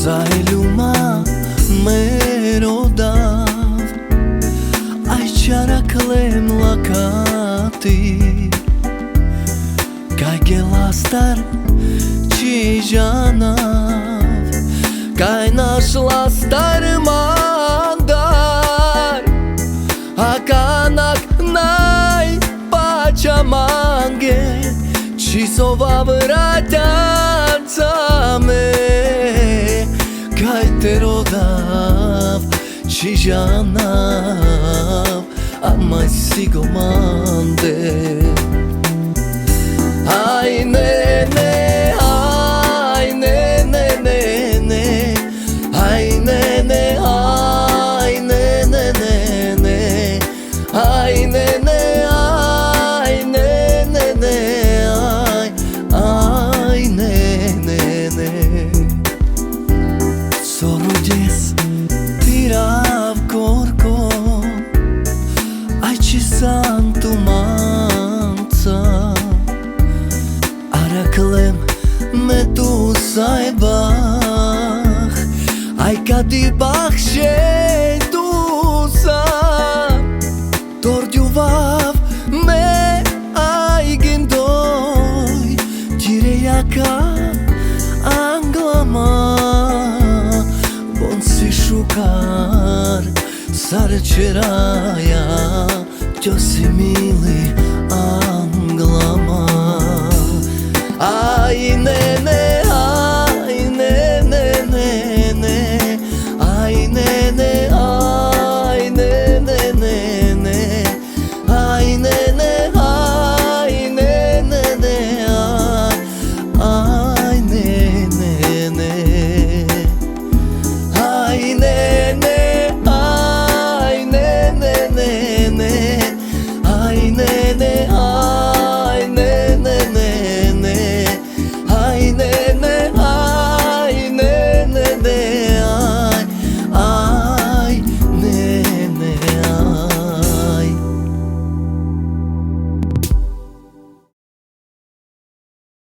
Sai luma merodav ai chara klem lakati kai gelastar chijanav kai našla star mandar akanak nai pachamange chisova vratanцame kai te rodav chijanav amai sigomande ai ne ne ai ne ne ne ne ai ne ne ai ne ne ne ne ai ne ne ai ne ne ne ai ne ne ne Sorodes tirav gorko ai ci santu manca araklem me tu saibach ai kadibach shetusa tordiuvav me ai gindoi tireyaka anglama bonsi shukar sarceraya tiosi mili anglama ai ne ne